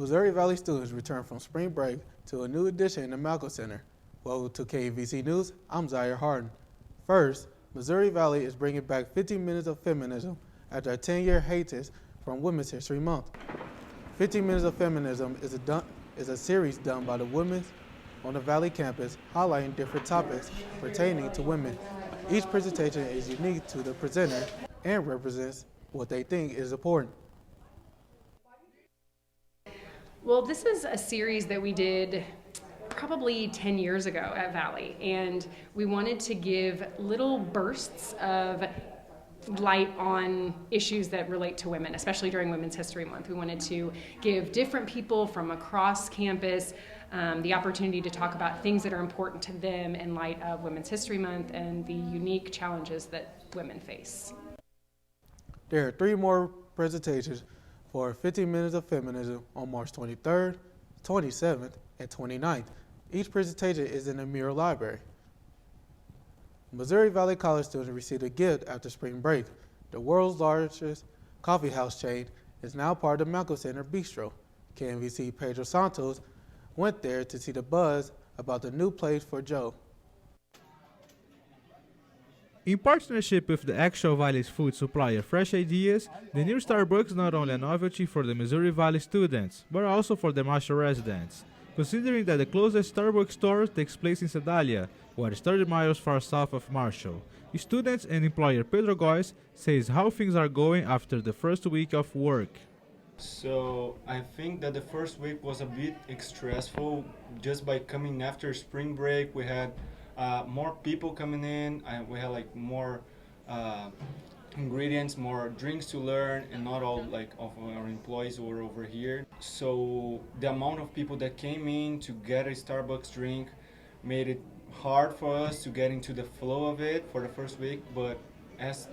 Missouri Valley students return from spring break to a new edition in the Malcolm Center. Welcome to KMVC News. I'm Zaire Harden. First, Missouri Valley is bringing back 15 Minutes of Feminism after a 10-year hiatus from Women's History Month. 15 Minutes of Feminism is a series done by the women on the Valley campus highlighting different topics pertaining to women. Each presentation is unique to the presenter and represents what they think is important. Well, this is a series that we did probably 10 years ago at Valley, and we wanted to give little bursts of light on issues that relate to women, especially during Women's History Month. We wanted to give different people from across campus the opportunity to talk about things that are important to them in light of Women's History Month and the unique challenges that women face. There are 3 more presentations for 15 Minutes of Feminism on March 23rd, 27th, and 29th. Each presentation is in the Muir Library. Missouri Valley College students received a gift after spring break. The world's largest coffee house chain is now part of the Malcolm Center Bistro. KMVC Pedro Santos went there to see the buzz about the new place for Joe. In partnership with the actual Valley's food supplier Fresh Ideas, the new Starbucks is not only a novelty for the Missouri Valley students, but also for the Marshall residents, considering that the closest Starbucks store takes place in Sedalia, what is 30 miles far south of Marshall. Students and employer Pedro Góes says how things are going after the first week of work. So I think that the first week was a bit stressful. Just by coming after spring break, we had more people coming in. We had like more ingredients, more drinks to learn, and not all like of our employees were over here. So the amount of people that came in to get a Starbucks drink made it hard for us to get into the flow of it for the first week. But as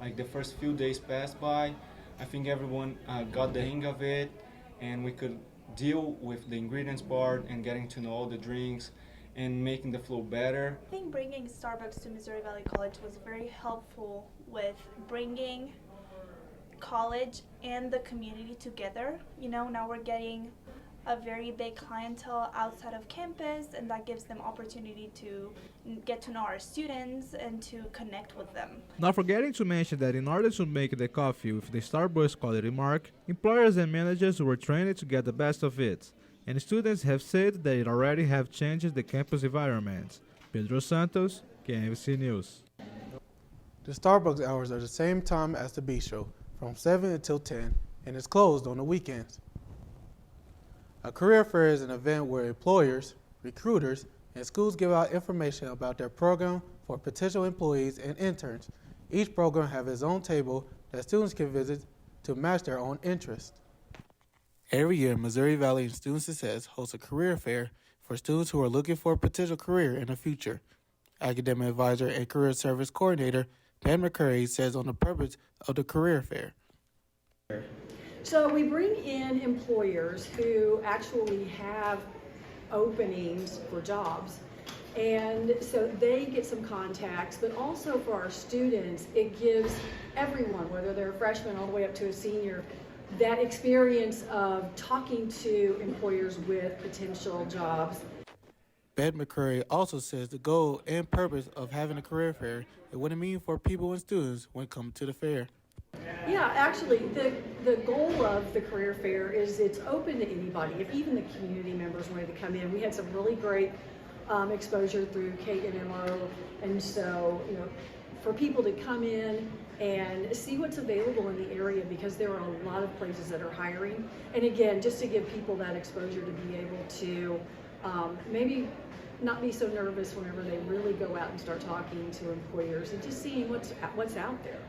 like the first few days passed by, I think everyone got the hang of it, and we could deal with the ingredients part and getting to know all the drinks and making the flow better. I think bringing Starbucks to Missouri Valley College was very helpful with bringing college and the community together. You know, now we're getting a very big clientele outside of campus, and that gives them opportunity to get to know our students and to connect with them. Not forgetting to mention that in order to make the coffee with the Starbucks quality mark, employers and managers were trained to get the best of it, and students have said that it already have changed the campus environment. Pedro Santos, KMVC News. The Starbucks hours are the same time as the bistro, from 7 until 10, and is closed on the weekends. A career fair is an event where employers, recruiters, and schools give out information about their program for potential employees and interns. Each program has its own table that students can visit to match their own interests. Every year, Missouri Valley and Student Success hosts a career fair for students who are looking for a potential career in the future. Academic advisor and career service coordinator Pam McCurry says on the purpose of the career fair. So we bring in employers who actually have openings for jobs, and so they get some contacts, but also for our students, it gives everyone, whether they're a freshman all the way up to a senior, that experience of talking to employers with potential jobs. Beth McCurry also says the goal and purpose of having a career fair and what it means for people and students when coming to the fair. Yeah, actually, the goal of the career fair is it's open to anybody. If even the community members wanted to come in, we had some really great exposure through Kate and MO, and so for people to come in and see what's available in the area, because there are a lot of places that are hiring, and again, just to give people that exposure to be able to maybe not be so nervous whenever they really go out and start talking to employers and just seeing what's out there.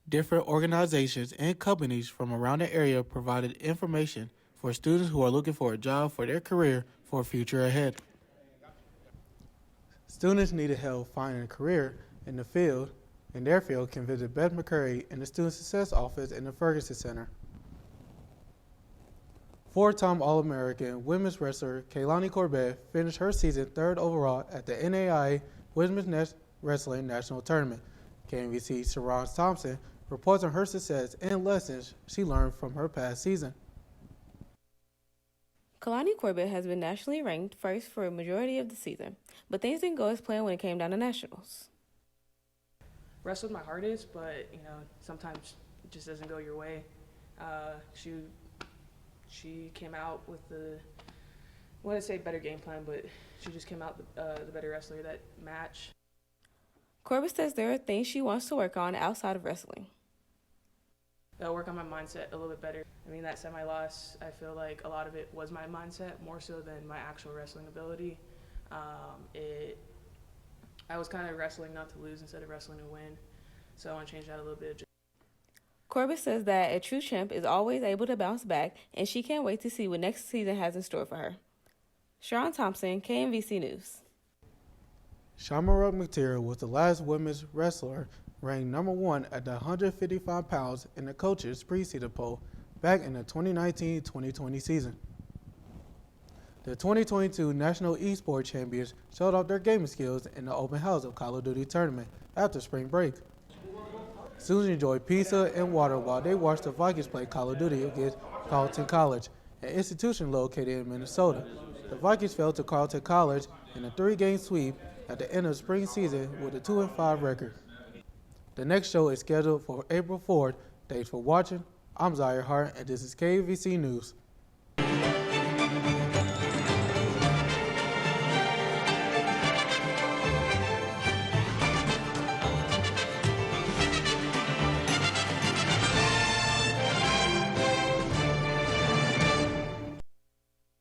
Different organizations and companies from around the area provided information for students who are looking for a job for their career for a future ahead. Students needed help finding a career in their field can visit Beth McCurry in the Student Success Office in the Ferguson Center. 4-time All-American women's wrestler Kaylani Corbett finished her season 3rd overall at the NAIA Women's Wrestling National Tournament. KMVC Sharon Thompson reports on her success and lessons she learned from her past season. Kalani Corbett has been nationally ranked first for a majority of the season, but things didn't go as planned when it came down to nationals. Wrestled my hardest, but sometimes it just doesn't go your way. She came out with the, I want to say better game plan, but she just came out the better wrestler that match. Corbett says there are things she wants to work on outside of wrestling. I'll work on my mindset a little bit better. That semi-loss, I feel like a lot of it was my mindset more so than my actual wrestling ability. I was kind of wrestling not to lose instead of wrestling to win, so I want to change that a little bit. Corbett says that a true champ is always able to bounce back, and she can't wait to see what next season has in store for her. Sharon Thompson, KMVC News. Shamara McTeer was the last women's wrestler ranked number 1 at the 155 pounds in the coaches' preseason poll back in the 2019-2020 season. The 2022 National Esports Champions showed off their gaming skills in the open house of Call of Duty tournament after spring break. Students enjoyed pizza and water while they watched the Vikings play Call of Duty against Carleton College, an institution located in Minnesota. The Vikings fell to Carleton College in a 3-game sweep at the end of the spring season with a 2-5 record. The next show is scheduled for April 4th. Thanks for watching. I'm Zaire Hart, and this is KMVC News.